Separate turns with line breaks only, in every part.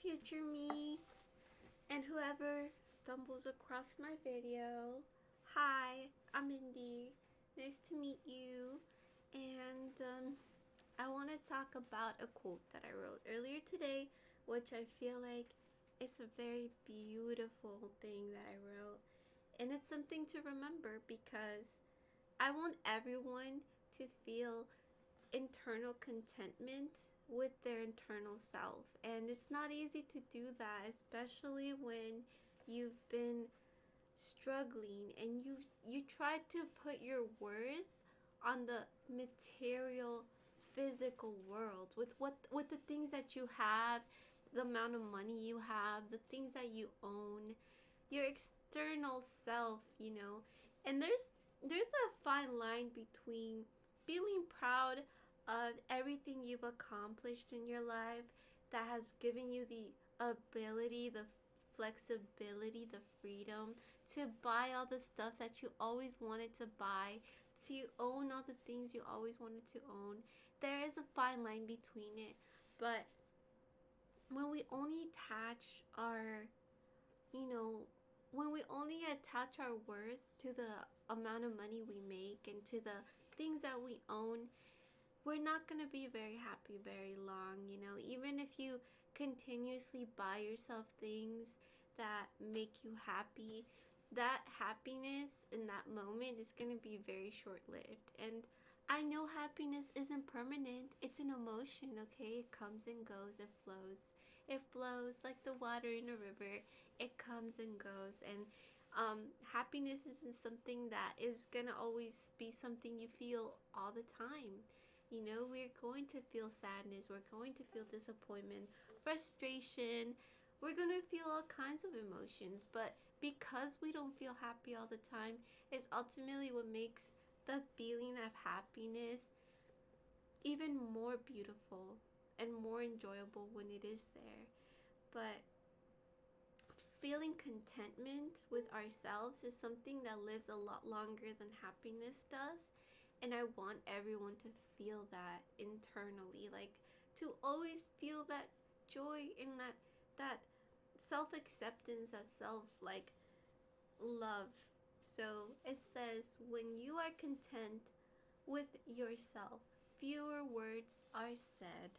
future me, and whoever stumbles across my video. Hi, I'm Indy. Nice to meet you. And I want to talk about a quote that I wrote earlier today, which I feel like is a very beautiful thing that I wrote. And it's something to remember because I want everyone to feel internal contentment with their internal self. And it's not easy to do that, especially when you've been struggling and you try to put your worth on the material physical world with the things that you have, the amount of money you have, the things that you own, your external self. And there's a fine line between feeling proud of everything you've accomplished in your life that has given you the ability, the flexibility, the freedom to buy all the stuff that you always wanted to buy, to own all the things you always wanted to own. There is a fine line between it, but when we only attach our, you know, when we only attach our worth to the amount of money we make and to the things that we own, we're not going to be very happy very long. Even if you continuously buy yourself things that make you happy, that happiness in that moment is going to be very short-lived. And I know happiness isn't permanent. It's an emotion, okay? It comes and goes. It flows like the water in a river. It comes and goes. And happiness isn't something that is going to always be something you feel all the time. We're going to feel sadness. We're going to feel disappointment, frustration. We're going to feel all kinds of emotions. But because we don't feel happy all the time, it's ultimately what makes the feeling of happiness even more beautiful and more enjoyable when it is there. But feeling contentment with ourselves is something that lives a lot longer than happiness does. And I want everyone to feel that internally, like to always feel that joy in that self-acceptance, that love. So it says, when you are content with yourself, fewer words are said.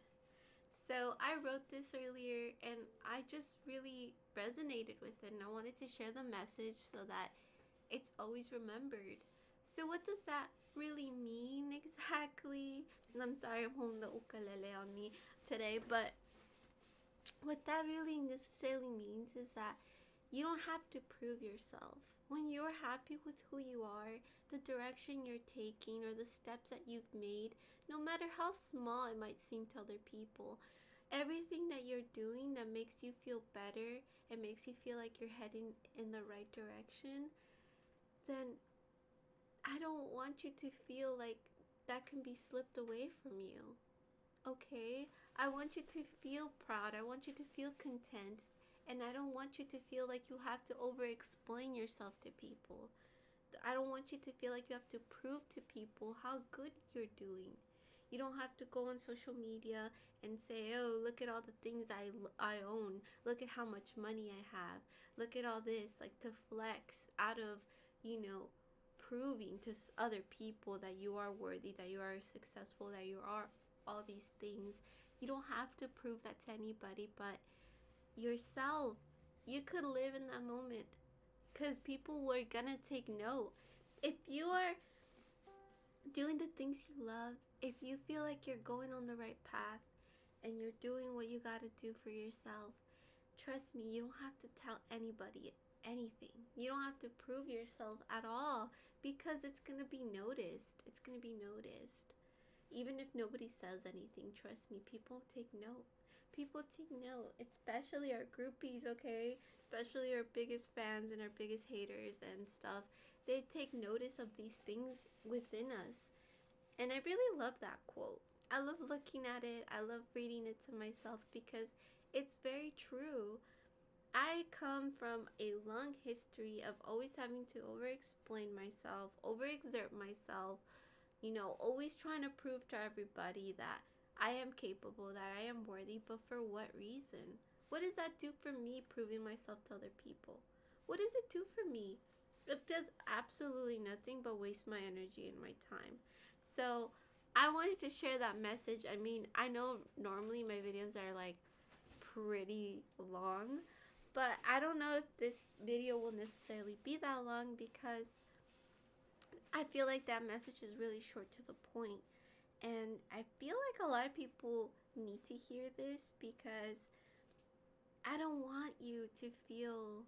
So I wrote this earlier and I just really resonated with it, and I wanted to share the message so that it's always remembered. So what does that really mean exactly? And I'm sorry, I'm holding the ukulele on me today, but what that really necessarily means is that you don't have to prove yourself. When you're happy with who you are, the direction you're taking, or the steps that you've made, no matter how small it might seem to other people, everything that you're doing that makes you feel better and makes you feel like you're heading in the right direction, then I don't want you to feel like that can be slipped away from you. Okay? I want you to feel proud. I want you to feel content. And I don't want you to feel like you have to over-explain yourself to people. I don't want you to feel like you have to prove to people how good you're doing. You don't have to go on social media and say, oh, look at all the things I own. Look at how much money I have. Look at all this, like to flex out of, proving to other people that you are worthy, that you are successful, that you are all these things. You don't have to prove that to anybody but yourself. You could live in that moment because people were gonna take note. If you are doing the things you love, if you feel like you're going on the right path and you're doing what you gotta do for yourself, trust me, you don't have to tell anybody anything. You don't have to prove yourself at all because it's gonna be noticed. It's gonna be noticed. Even if nobody says anything, trust me, people take note. People take note, especially our groupies, okay? Especially our biggest fans and our biggest haters and stuff. They take notice of these things within us. And I really love that quote. I love looking at it. I love reading it to myself because it's very true. I come from a long history of always having to over-explain myself, over-exert myself, always trying to prove to everybody that I am capable, that I am worthy, but for what reason? What does that do for me proving myself to other people? What does it do for me? It does absolutely nothing but waste my energy and my time. So I wanted to share that message. I mean, I know normally my videos are like pretty long, but I don't know if this video will necessarily be that long because I feel like that message is really short to the point. And I feel like a lot of people need to hear this because I don't want you to feel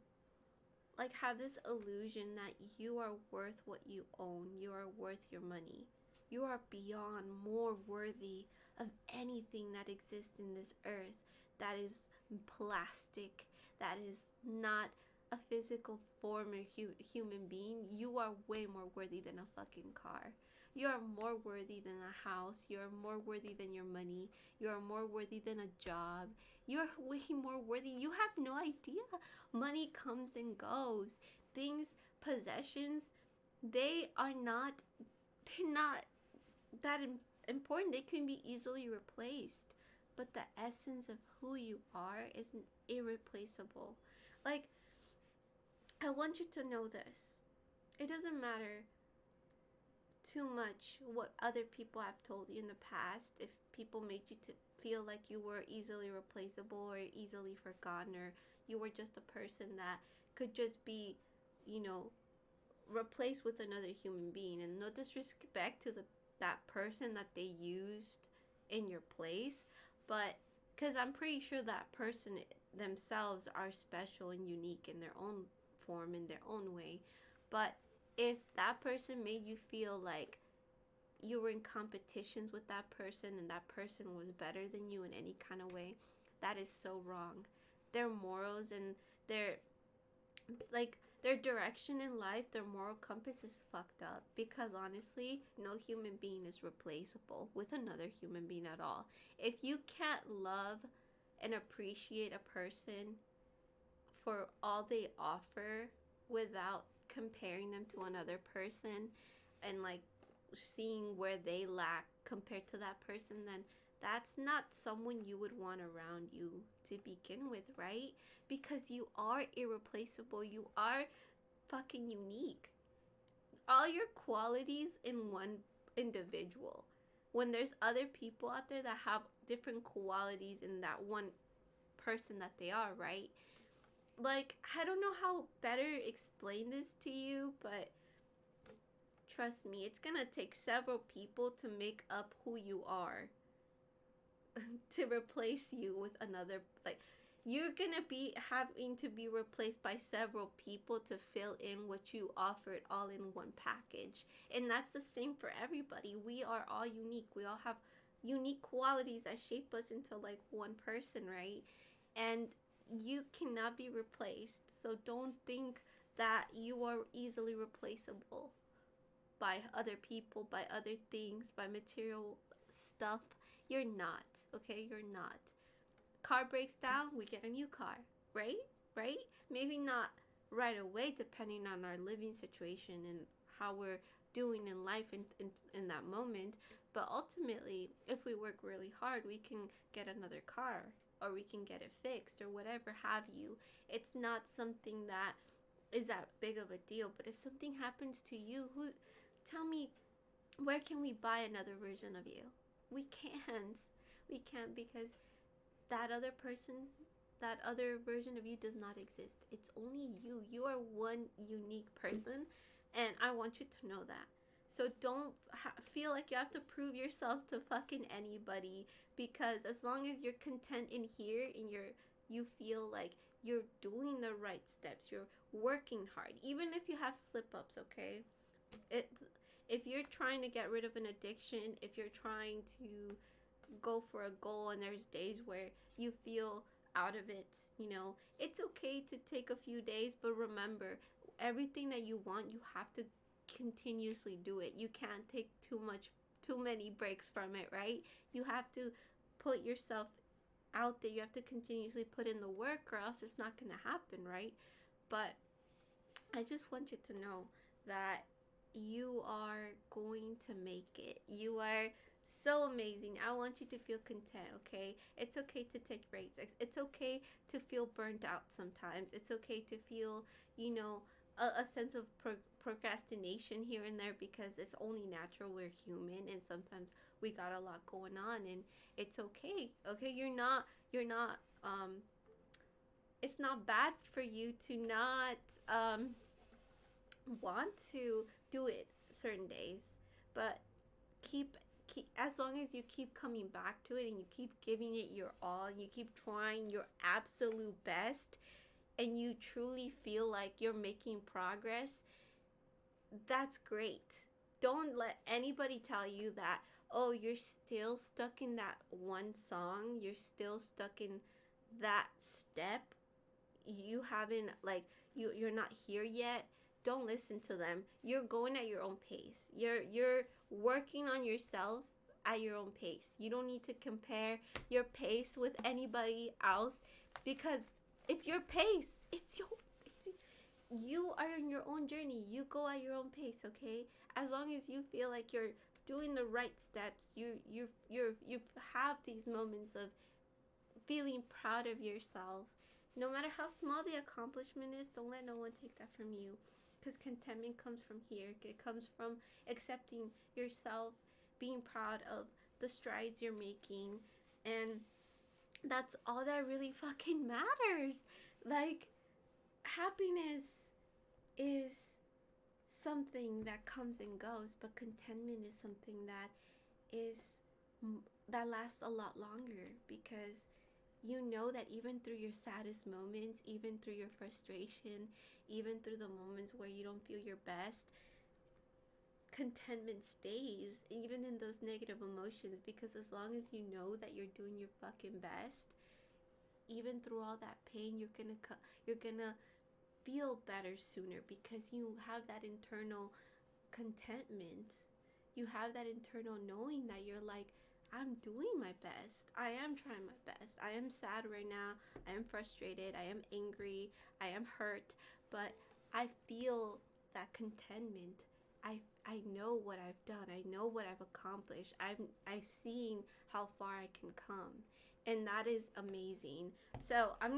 like have this illusion that you are worth what you own. You are worth your money. You are beyond more worthy of anything that exists in this earth that is plastic, that is not a physical form or human being. You are way more worthy than a fucking car. You are more worthy than a house. You are more worthy than your money. You are more worthy than a job. You are way more worthy. You have no idea. Money comes and goes. Things, possessions, they are not, they're not that important. They can be easily replaced. But the essence of who you are is irreplaceable. Like, I want you to know this. It doesn't matter too much what other people have told you in the past. If people made you to feel like you were easily replaceable or easily forgotten, or you were just a person that could just be, you know, replaced with another human being. And no disrespect to that person that they used in your place, but because I'm pretty sure that person themselves are special and unique in their own form, in their own way. But if that person made you feel like you were in competitions with that person and that person was better than you in any kind of way, that is so wrong. Their morals and their direction in life, their moral compass is fucked up, because honestly, no human being is replaceable with another human being at all. If you can't love and appreciate a person for all they offer without comparing them to another person and like seeing where they lack compared to that person, then that's not someone you would want around you to begin with, right? Because you are irreplaceable. You are fucking unique. All your qualities in one individual. When there's other people out there that have different qualities in that one person that they are, right? Like, I don't know how better explain this to you, but trust me, it's gonna take several people to make up who you are. To replace you with another, like, you're gonna be having to be replaced by several people to fill in what you offered all in one package. And that's the same for everybody. We are all unique. We all have unique qualities that shape us into like one person, right? And you cannot be replaced. So don't think that you are easily replaceable by other people, by other things, by material stuff. You're not, okay? You're not. Car breaks down, we get a new car, right? Right? Maybe not right away, depending on our living situation and how we're doing in life in that moment. But ultimately, if we work really hard, we can get another car, or we can get it fixed, or whatever have you. It's not something that is that big of a deal. But if something happens to you, tell me, where can we buy another version of you? We can't. We can't, because that other person, that other version of you does not exist. It's only you. You are one unique person, and I want you to know that. So don't feel like you have to prove yourself to fucking anybody, because as long as you're content in here and you feel like you're doing the right steps, you're working hard, even if you have slip-ups, okay? If you're trying to get rid of an addiction, if you're trying to go for a goal and there's days where you feel out of it, it's okay to take a few days, but remember, everything that you want, you have to continuously do it. You can't take too many breaks from it, right? You have to put yourself out there. You have to continuously put in the work, or else it's not going to happen, right? But I just want you to know that you are going to make it. You are So amazing. I want you to feel content, okay? It's okay to take breaks. It's okay to feel burnt out sometimes. It's okay to feel, you know, a sense of procrastination here and there because it's only natural. We're human and sometimes we got a lot going on and it's okay. Okay? You're not it's not bad for you to not want to do it certain days, but keep as long as you keep coming back to it and you keep giving it your all and you keep trying your absolute best and you truly feel like you're making progress, that's great. Don't let anybody tell you that, oh, you're still stuck in that one song, you're still stuck in that step, you haven't like you're not here yet. Don't listen to them. You're going at your own pace. You're working on yourself at your own pace. You don't need to compare your pace with anybody else because it's your pace. It's you are on your own journey. You go at your own pace, okay? As long as you feel like you're doing the right steps, you have these moments of feeling proud of yourself. No matter how small the accomplishment is, don't let no one take that from you. Because contentment comes from here. It comes from accepting yourself, being proud of the strides you're making. And that's all that really fucking matters. Like, happiness is something that comes and goes, but contentment is something that is that lasts a lot longer because you know that even through your saddest moments, even through your frustration, even through the moments where you don't feel your best, contentment stays even in those negative emotions because as long as you know that you're doing your fucking best, even through all that pain, you're gonna feel better sooner because you have that internal contentment. You have that internal knowing that you're like, I'm doing my best. I am trying my best. I am sad right now. I am frustrated. I am angry. I am hurt. But I feel that contentment. I know what I've done. I know what I've accomplished. I've seen how far I can come. And that is amazing. So I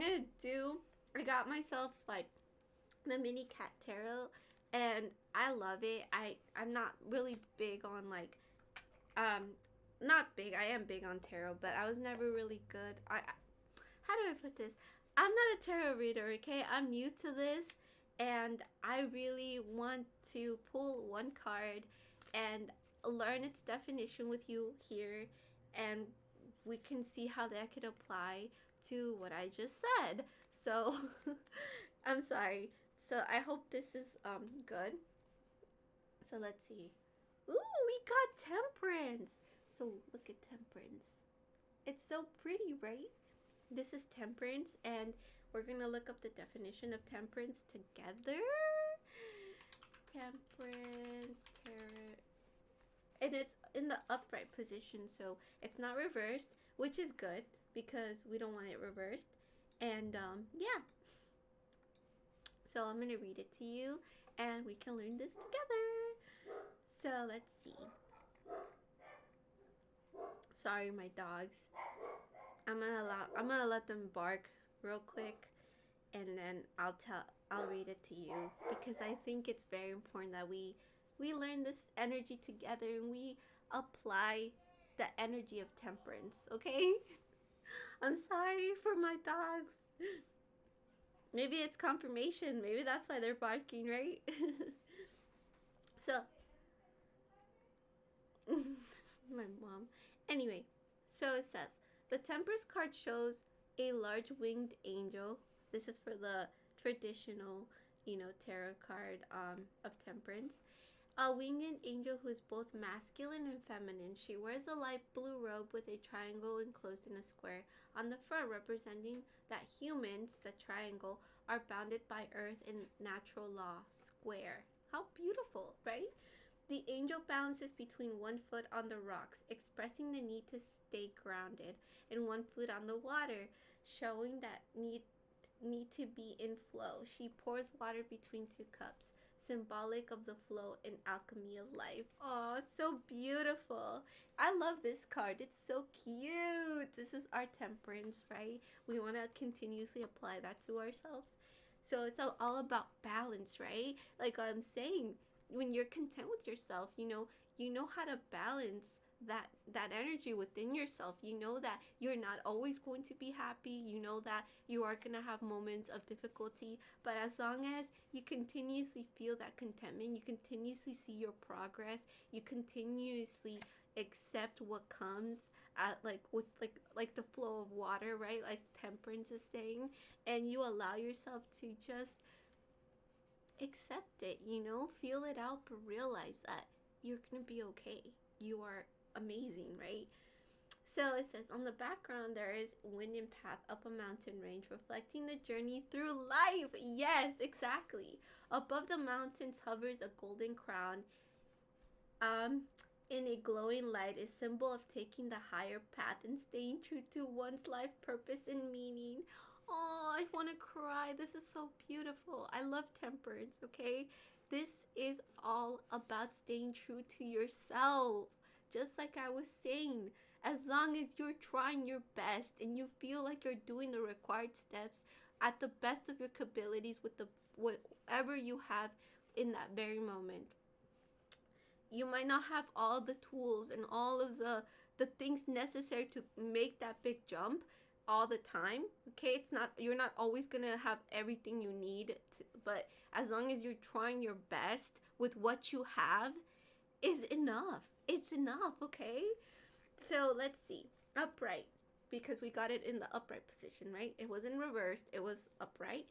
got myself like the mini cat tarot and I love it. I'm not really big on like not big. I am big on tarot, but I was never really good. How do I put this? I'm not a tarot reader, okay? I'm new to this and I really want to pull one card and learn its definition with you here and we can see how that could apply to what I just said. So I'm sorry. So I hope this is good. So let's see. Ooh, we got temperance. So look at temperance. It's so pretty, right? This is temperance and we're going to look up the definition of temperance together. Temperance, tarot. And it's in the upright position, so it's not reversed, which is good because we don't want it reversed. And yeah. So I'm going to read it to you and we can learn this together. So let's see. Sorry, my dogs. I'm gonna let them bark real quick and then I'll read it to you because I think it's very important that we learn this energy together and we apply the energy of temperance, okay? I'm sorry for my dogs. Maybe it's confirmation. Maybe that's why they're barking, right? So, my mom. Anyway, so it says the Temperance card shows a large winged angel. This is for the traditional, tarot card of Temperance. A winged angel who is both masculine and feminine. She wears a light blue robe with a triangle enclosed in a square on the front, representing that humans, the triangle, are bounded by earth and natural law. Square. How beautiful, right? The angel balances between one foot on the rocks, expressing the need to stay grounded, and one foot on the water, showing that need to be in flow. She pours water between two cups, symbolic of the flow and alchemy of life. Oh, so beautiful. I love this card. It's so cute. This is our temperance, right? We want to continuously apply that to ourselves. So it's all about balance, right? Like I'm saying, when you're content with yourself, you know how to balance that energy within yourself. You know that you're not always going to be happy. You know that you are going to have moments of difficulty, but as long as you continuously feel that contentment, you continuously see your progress, you continuously accept what comes at like with like the flow of water, right? Like temperance is saying, and you allow yourself to just accept it, feel it out, but realize that you're gonna be okay. You are amazing, right? So it says on the background there is winding path up a mountain range reflecting the journey through life. Yes, exactly. Above the mountains hovers a golden crown. In a glowing light, a symbol of taking the higher path and staying true to one's life purpose and meaning. Oh, I want to cry. This is so beautiful. I love temperance, okay? This is all about staying true to yourself. Just like I was saying, as long as you're trying your best and you feel like you're doing the required steps at the best of your capabilities with the whatever you have in that very moment. You might not have all the tools and all of the things necessary to make that big jump all the time. Okay, you're not always gonna have everything you need to, but as long as you're trying your best with what you have is enough. It's enough. Okay, so let's see. Upright, because we got it in the upright position, right? It wasn't reversed, it was upright.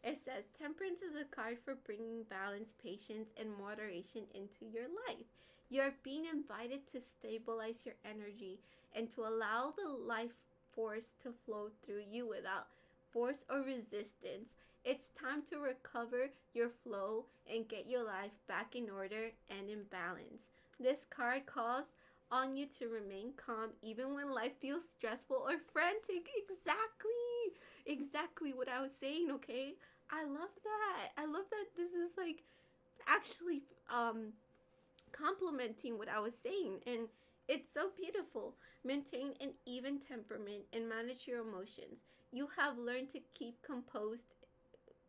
It says temperance is a card for bringing balance, patience, and moderation into your life. You're being invited to stabilize your energy and to allow the life force to flow through you without force or resistance. It's time to recover your flow and get your life back in order and in balance. This card calls on you to remain calm even when life feels stressful or frantic. Exactly what I was saying, okay? I love that. I love that this is like actually complimenting what I was saying, and it's so beautiful. Maintain an even temperament and manage your emotions. You have learned to keep composed.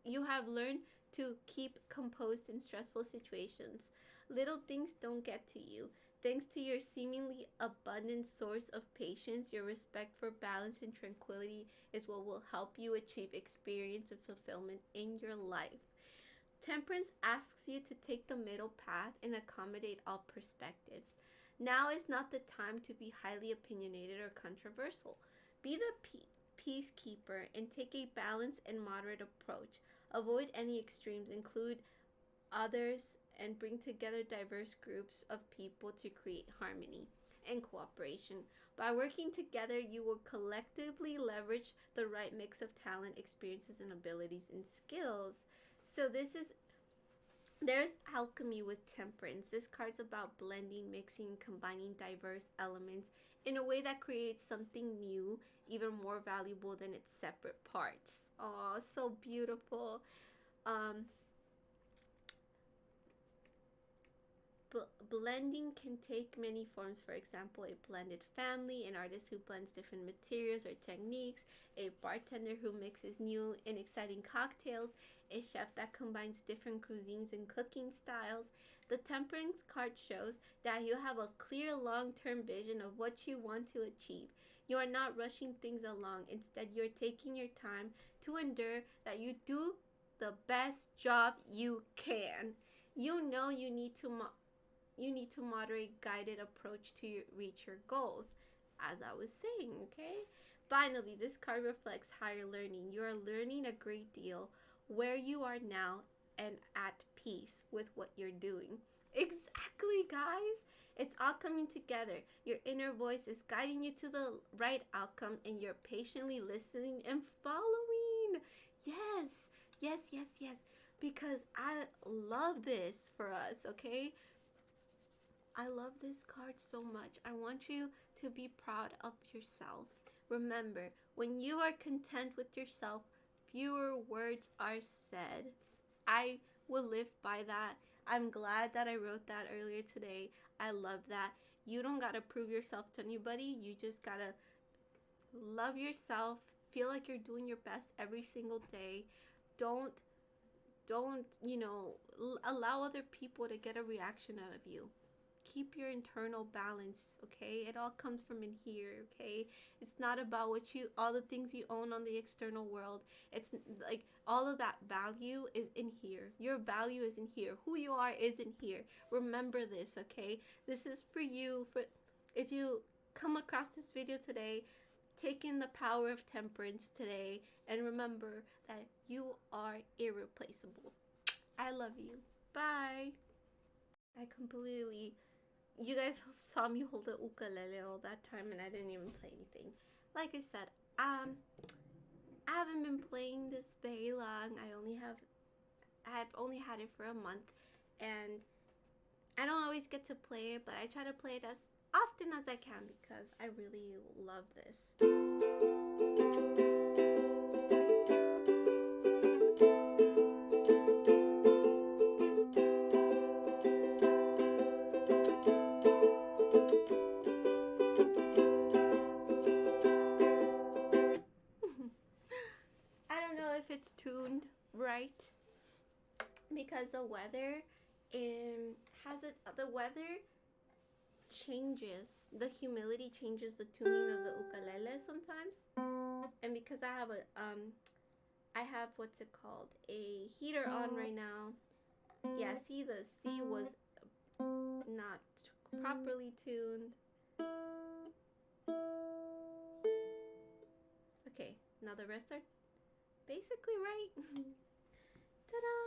You have learned to keep composed in stressful situations. Little things don't get to you. Thanks to your seemingly abundant source of patience, your respect for balance and tranquility is what will help you achieve experience and fulfillment in your life. Temperance asks you to take the middle path and accommodate all perspectives. Now is not the time to be highly opinionated or controversial. Be the peacekeeper and take a balanced and moderate approach. Avoid any extremes, include others, and bring together diverse groups of people to create harmony and cooperation. By working together, you will collectively leverage the right mix of talent, experiences, and abilities and skills. So there's alchemy with temperance. This card's about blending, mixing, combining diverse elements in a way that creates something new, even more valuable than its separate parts. Oh, so beautiful. Blending can take many forms. For example, a blended family, an artist who blends different materials or techniques, a bartender who mixes new and exciting cocktails, a chef that combines different cuisines and cooking styles. The temperance card shows that you have a clear long-term vision of what you want to achieve. You are not rushing things along. Instead, you're taking your time to ensure that you do the best job you can. You know you need to moderate guided approach to reach your goals, as I was saying. Okay, finally, this card reflects higher learning. You are learning a great deal where you are now and at peace with what you're doing. Exactly, guys. It's all coming together. Your inner voice is guiding you to the right outcome, and you're patiently listening and following. Yes, yes, yes, yes, because I love this for us. Okay, I love this card so much. I want you to be proud of yourself. Remember, when you are content with yourself, fewer words are said. I will live by that. I'm glad that I wrote that earlier today. I love that. You don't gotta prove yourself to anybody. You just gotta love yourself. Feel like you're doing your best every single day. Don't allow other people to get a reaction out of you. Keep your internal balance, okay? It all comes from in here, okay? It's not about all the things you own on the external world. It's like all of that value is in here. Your value is in here. Who you are is in here. Remember this, okay? This is for you. If you come across this video today, take in the power of temperance today, and remember that you are irreplaceable. I love you. Bye. You guys saw me hold the ukulele all that time and I didn't even play anything. Like I said, I haven't been playing this very long. I've only had it for a month, and I don't always get to play it, but I try to play it as often as I can because I really love this. I don't know if it's tuned right because the weather changes, the humidity changes the tuning of the ukulele sometimes, and because I have what's it called, a heater on right now. Yeah, see, the C was not properly tuned. Okay, now the rest are basically right. Ta-da!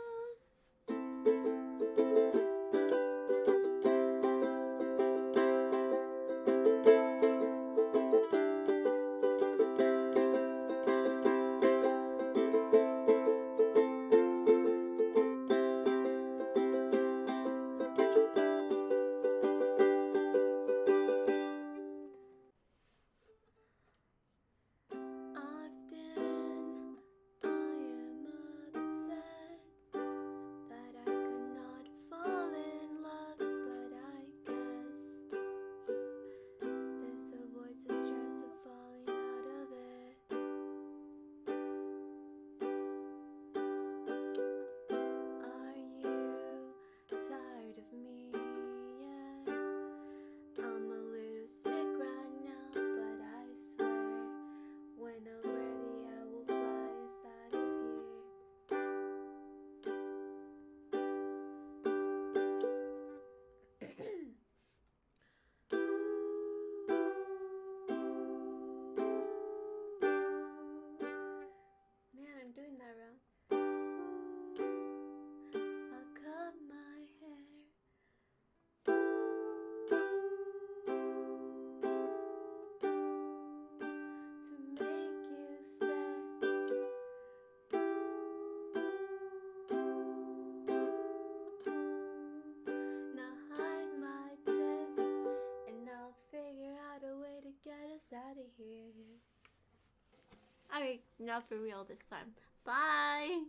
Out of here. Alright, now for real this time. Bye!